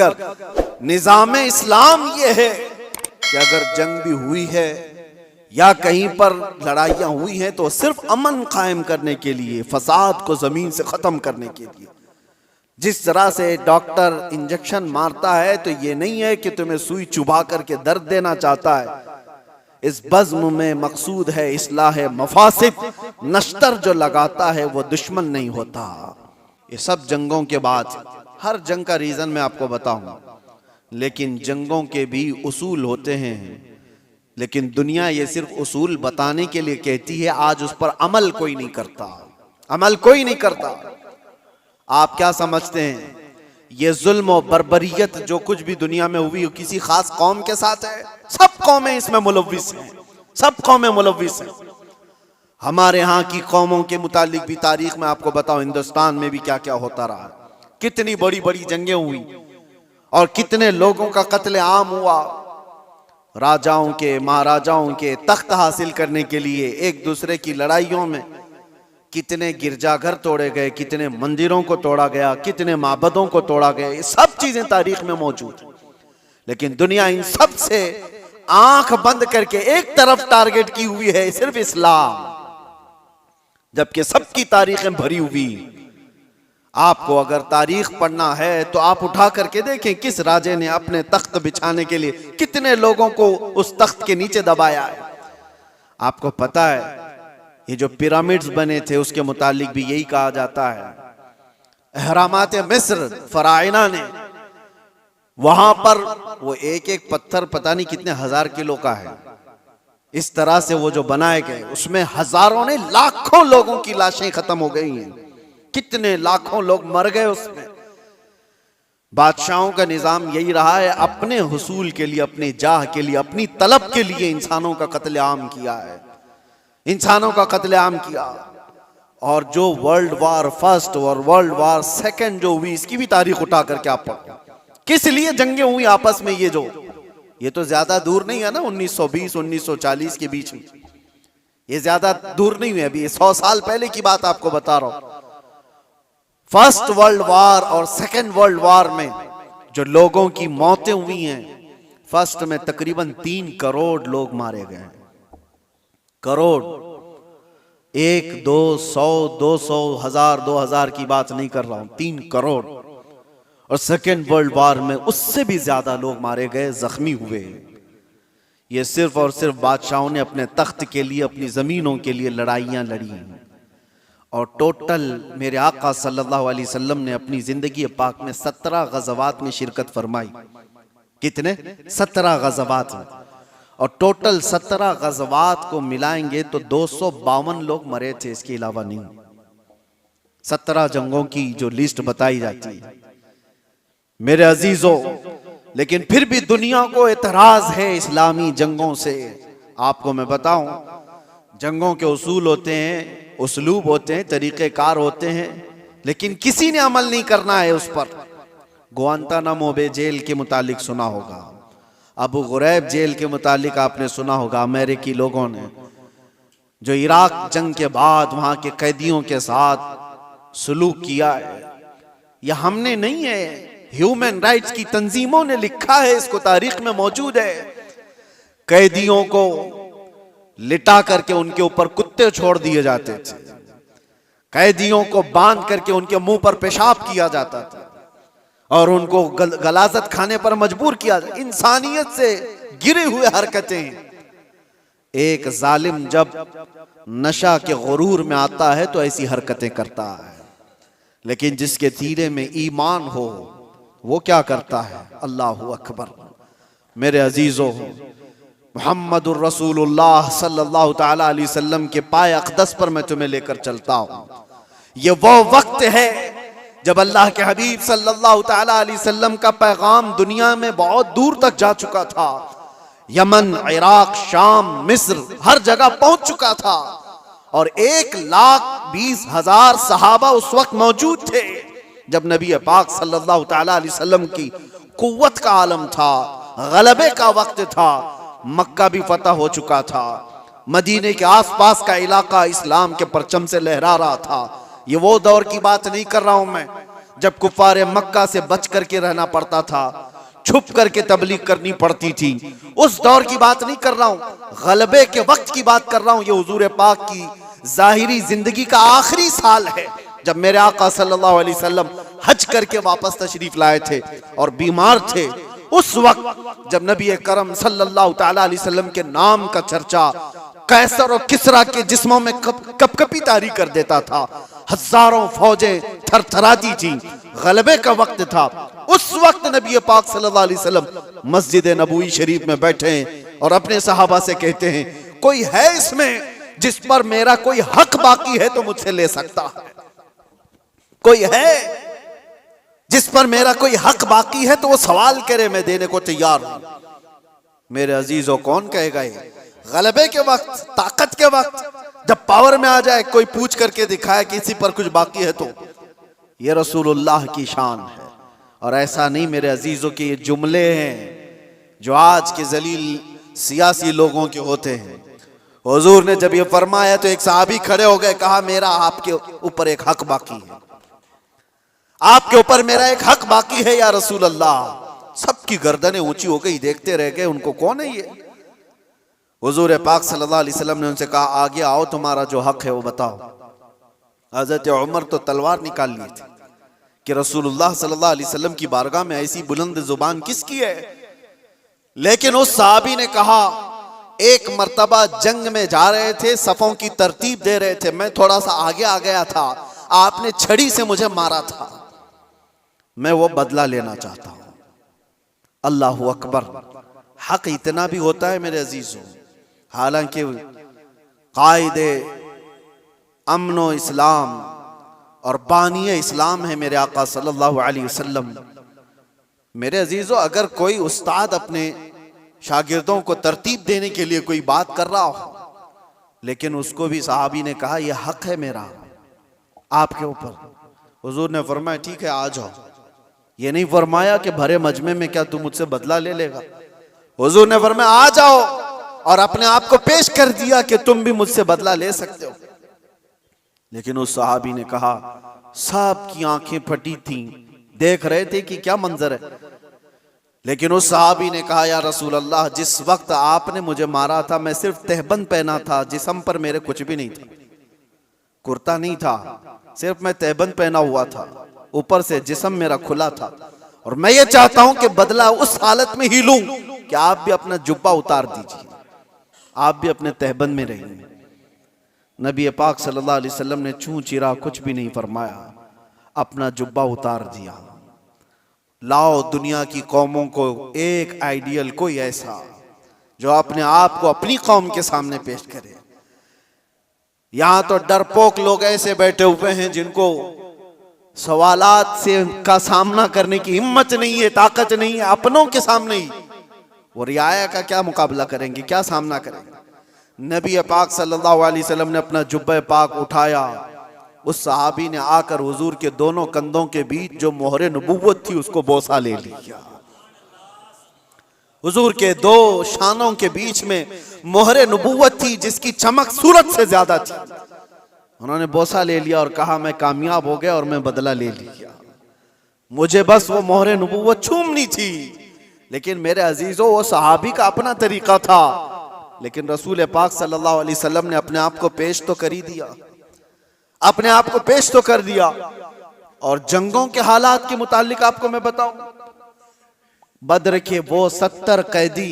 निजाम इस्लाम ये है कि अगर जंग भी हुई है या कहीं पर लड़ाइयां हुई हैं तो सिर्फ अमन कायम करने के लिए, फसाद को जमीन से खत्म करने के लिए। जिस तरह से डॉक्टर इंजेक्शन मारता है तो ये नहीं है कि तुम्हें सुई चुभा करके दर्द देना चाहता है। इस बज़्म में मकसूद है इस्लाह मफासिद। नश्तर जो लगाता है वो दुश्मन नहीं होता। ये सब जंगों के बाद, हर जंग का रीजन मैं आपको बताऊं, लेकिन जंगों के भी उसूल होते हैं। लेकिन दुनिया ये सिर्फ उसूल बताने के लिए कहती है, आज उस पर अमल कोई नहीं करता। अमल कोई नहीं करता। आप क्या समझते हैं ये जुल्म और बर्बरियत जो कुछ भी दुनिया में हुई किसी खास कौम के साथ है? सब कौमें इसमें मुलव्विस हैं, सब कौमें मुलव्विस हैं। हमारे यहाँ की कौमों के मुतालिक भी तारीख में आपको बताओ, हिंदुस्तान में भी क्या क्या होता रहा, कितनी बड़ी बड़ी जंगें हुई और कितने लोगों का कत्ले आम हुआ। राजाओं के, महाराजाओं के तख्त हासिल करने के लिए एक दूसरे की लड़ाइयों में कितने गिरजाघर तोड़े गए, कितने मंदिरों को तोड़ा गया, कितने माबदों को तोड़ा गया। ये सब चीजें तारीख में मौजूद हैं। लेकिन दुनिया इन सब से आंख बंद करके एक तरफ टारगेट की हुई है, सिर्फ इस्लाम, जबकि सबकी तारीखें भरी हुई। आपको अगर तारीख पढ़ना है तो आप उठा करके देखें किस राजे ने अपने तख्त बिछाने के लिए कितने लोगों को उस तख्त के नीचे दबाया है। आपको पता है ये जो पिरामिड्स बने थे उसके मुतालिक भी यही कहा जाता है। अहरामात मिस्र फराइना ने, वहां पर वो एक एक पत्थर पता नहीं कितने हजार किलो का है, इस तरह से वो जो बनाए गए उसमें हजारों ने, लाखों लोगों की लाशें खत्म हो गई हैं, कितने लाखों लोग मर गए उसमें। बादशाहों का निजाम यही रहा है, अपने हुसूल के लिए, अपने जाह के लिए, अपनी तलब के लिए इंसानों का कत्लेआम किया है, इंसानों का कत्लेआम किया। और जो वर्ल्ड वार फर्स्ट और वर्ल्ड वार सेकंड जो हुई, इसकी भी तारीख उठा करके आप पढ़ो, किस लिए जंगें हुई आपस में। ये तो ज्यादा दूर नहीं है ना, 1920 1940 के बीच में, ये ज्यादा दूर नहीं हुई, अभी 100 साल पहले की बात आपको बता रहा हूं। फर्स्ट वर्ल्ड वार और सेकंड वर्ल्ड वार में जो लोगों की मौतें हुई हैं, फर्स्ट में तकरीबन 3 करोड़ लोग मारे गए। करोड़, 1 2 100 200 1000 2000 की बात नहीं कर रहा हूं, 3 करोड़। और सेकेंड वर्ल्ड वार में उससे भी ज्यादा लोग मारे गए, जख्मी हुए। ये सिर्फ और सिर्फ बादशाहों ने अपने तख्त के लिए, अपनी जमीनों के लिए लड़ाइयां लड़ी। और टोटल मेरे आका सल्लल्लाहु अलैहि वसल्लम ने अपनी जिंदगी पाक में 17 गज़वात में शिरकत फरमाई। कितने? 17 गज़वात में। और टोटल 17 गज़वात को मिलाएंगे तो 252 लोग मरे थे, इसके अलावा नहीं। 17 जंगों की जो लिस्ट बताई जाती है मेरे अजीजों, लेकिन फिर भी दुनिया को एतराज है इस्लामी जंगों से। आपको मैं बताऊं, जंगों के उसूल होते हैं, उसलूब होते हैं, तरीक़ेकार होते हैं, लेकिन किसी ने अमल नहीं करना है उस पर। गुआंतानामो बे जेल के मुतालिक सुना होगा, अबू गुरैब जेल के मुतालिक आपने सुना होगा। अमेरिकी लोगों ने जो इराक जंग के बाद वहां के कैदियों के साथ सलूक किया है, यह हमने नहीं है, ह्यूमन राइट्स की तंजीमों ने लिखा है, इसको तारीख में मौजूद है। कैदियों को लिटा करके उनके ऊपर कुत्ते छोड़ दिए जाते थे, कैदियों को बांध करके उनके मुंह पर पेशाब किया जाता था और उनको गलाजत खाने पर मजबूर किया। इंसानियत से गिरे हुए हरकतें। एक जालिम जब नशा के गुरूर में आता है तो ऐसी हरकतें करता है, लेकिन जिसके सीने में ईमान हो वो क्या करता है? अल्लाहु अकबर। मेरे अजीजों, मुहम्मदुर रसूलुल्लाह सल्लल्लाहु तआला अलैहि वसल्लम के पाए अक़दस पर मैं तुम्हें लेकर चलता हूं। ये वो वक्त है जब अल्लाह के हबीब सल्लल्लाहु तआला अलैहि वसल्लम का पैगाम दुनिया में बहुत दूर तक जा चुका था। यमन, इराक, शाम, मिस्र, हर जगह पहुंच चुका था। और 1,20,000 सहाबा उस वक्त मौजूद थे जब नबी पाक सल्लल्लाहु तआला अलैहि वसल्लम की कुव्वत का आलम था, गलबे का वक्त था। मक्का भी फतह हो चुका था, मदीने के आसपास का इलाका इस्लाम के परचम से लहरा रहा था। ये वो दौर की बात नहीं कर रहा हूं मैं जब कुफारे मक्का से बच करके रहना पड़ता था, छुप करके तबलीग करनी पड़ती थी, उस दौर की बात नहीं कर रहा हूं, गलबे के वक्त की बात कर रहा हूं। ये हुजूर पाक की जाहिरी जिंदगी का आखिरी साल है जब मेरे आका सल्लल्लाहु अलैहि वसल्लम हज करके वापस तशरीफ लाए थे और बीमार थे। उस वक्त जब नबी करम सल्लल्लाहु ताला अलैहि वसल्लम के नाम का चर्चा कैसर और किसरा के जिस्मों में कपकपी तारी कर देता था, हजारों फौजें थरथराती थी, गलबे का वक्त था, उस वक्त नबी पाक सल्लल्लाहु अलैहि वसल्लम मस्जिद नबवी शरीफ में बैठे हैं और अपने सहाबा से कहते हैं, कोई है इसमें जिस पर मेरा कोई हक बाकी है तो मुझसे ले सकता है? कोई है जिस पर मेरा कोई हक बाकी है तो वो सवाल करे, मैं देने को तैयार हूं। मेरे अजीजों, कौन कहेगा ये? गलबे के वक्त, ताकत के वक्त, जब पावर में आ जाए कोई पूछ करके दिखाए किसी पर कुछ बाकी है तो ये रसूलुल्लाह की शान है। और ऐसा नहीं मेरे अजीजों के ये जुमले हैं जो आज के जलील सियासी लोगों के होते हैं। हुजूर ने जब ये फरमाया तो एक सहाबी खड़े हो गए, कहा मेरा आपके ऊपर एक हक बाकी है, आपके ऊपर मेरा एक हक बाकी है या रसूल अल्लाह। सबकी गर्दनें ऊंची हो गई, देखते रह गए उनको, कौन है ये? हुजूर पाक सल्लल्लाहु अलैहि वसल्लम ने उनसे कहा, आगे आओ, तुम्हारा जो हक है वो बताओ। हजरत उमर तो तलवार निकाल ली थी कि रसूलुल्लाह सल्लल्लाहु अलैहि वसल्लम की बारगाह में ऐसी बुलंद जुबान किसकी है? लेकिन उस सहाबी ने कहा, एक मर्तबा जंग में जा रहे थे, सफों की तरतीब दे रहे थे, मैं थोड़ा सा आगे आ गया था, आपने छड़ी से मुझे मारा था, मैं वो बदला लेना चाहता हूं। अल्लाहु अकबर। हक इतना भी होता है मेरे अजीजों। हालांकि कायदे अमनो इस्लाम और बानिए इस्लाम है मेरे आका सल्लल्लाहु अलैहि वसल्लम। मेरे अजीजों, अगर कोई उस्ताद अपने शागिर्दों को तरतीब देने के लिए कोई बात कर रहा हो, लेकिन उसको भी सहाबी ने कहा, यह हक है मेरा आपके ऊपर। हुजूर ने फरमाया, ठीक है आ जाओ। ये नहीं फरमाया कि भरे मजमे में क्या तू मुझसे बदला ले लेगा। हुजूर ने फरमाया, आ जाओ, और अपने आप को पेश कर दिया कि तुम भी मुझसे बदला ले सकते हो। लेकिन उस सहाबी ने कहा, सब की आंखें फटी थीं, देख रहे थे कि क्या मंजर है। लेकिन उस सहाबी ने कहा, या रसूल अल्लाह, जिस वक्त आपने मुझे मारा था मैं सिर्फ तहबंद पहना था, जिस्म पर मेरे कुछ भी नहीं था, कुर्ता नहीं था, सिर्फ मैं तहबंद पहना हुआ था, ऊपर से जिस्म मेरा खुला था, और मैं ये चाहता हूं कि बदला उस हालत में ही लूं कि आप भी अपना जुब्बा उतार दीजिए, आप भी अपने तहबंद में रहिए। नबी पाक सल्लल्लाहु अलैहि वसल्लम ने छू चिरा कुछ भी नहीं फरमाया, अपना जुब्बा उतार दिया। लाओ दुनिया की कौमों को एक आइडियल, कोई ऐसा जो अपने आप को अपनी कौम के सामने पेश करे। यहां तो डरपोक लोग ऐसे बैठे हुए हैं जिनको सवालात से का सामना करने की हिम्मत नहीं है, ताकत नहीं है। अपनों के सामने ही वो रियाया का क्या मुकाबला करेंगे, क्या सामना करेंगे। नबी पाक सल्लल्लाहु अलैहि वसल्लम ने अपना जुब्बा पाक उठाया, उस सहाबी ने आकर हुजूर के दोनों कंधों के बीच जो मोहरे नबुव्वत थी उसको बोसा ले लिया। हुजूर के दो शानों के बीच में मोहरे नबुव्वत थी जिसकी चमक सूरज से ज्यादा थी। उन्होंने बोसा ले लिया और कहा, मैं कामयाब हो गया और मैं बदला ले लिया, मुझे बस वो मोहरे नबुव्वत छूमनी थी। लेकिन मेरे अजीजों, वो सहाबी का अपना तरीका था, लेकिन रसूल पाक सल्लल्लाहु अलैहि वसल्लम ने अपने आप को पेश तो कर ही दिया, अपने आप को पेश तो कर दिया। और जंगों के हालात के मुतालिक आपको मैं बताऊं, बद्र के वो 70 कैदी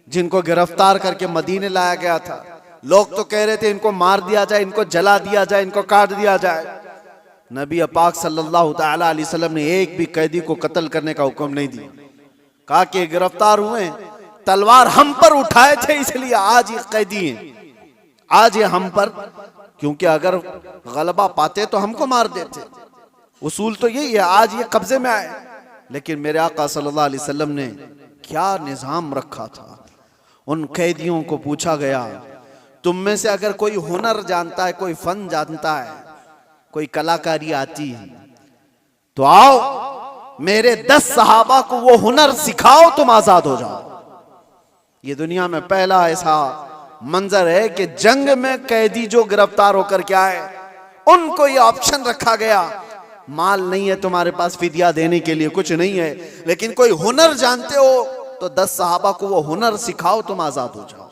जिनको गिरफ्तार करके मदीने लाया गया था, लोग तो कह रहे थे इनको मार दिया जाए, इनको जला दिया जाए, इनको काट दिया जाए। नबी पाक सल्लल्लाहु ताला अलैहि वसल्लम ने एक भी कैदी को कत्ल करने का हुक्म नहीं दिया। कहा कि गिरफ्तार हुए, तलवार हम पर उठाए थे, इसलिए आज ये कैदी हैं, आज ये हम पर, क्योंकि अगर गलबा पाते तो हमको मार देते। उसूल तो यही है, आज ये कब्जे में आए। लेकिन मेरे आका सल्लल्लाहु अलैहि वसल्लम ने क्या निजाम रखा था। उन कैदियों को पूछा गया, तुम में से अगर कोई हुनर जानता है, कोई फन जानता है, कोई कलाकारी आती है, तो आओ मेरे 10 सहाबा को वो हुनर सिखाओ, तुम आजाद हो जाओ। ये दुनिया में पहला ऐसा मंजर है कि जंग में कैदी जो गिरफ्तार होकर के आए, उनको ये ऑप्शन रखा गया, माल नहीं है तुम्हारे पास फिदिया देने के लिए, कुछ नहीं है, लेकिन कोई हुनर जानते हो तो 10 सहाबा को वो हुनर सिखाओ, तुम आजाद हो जाओ।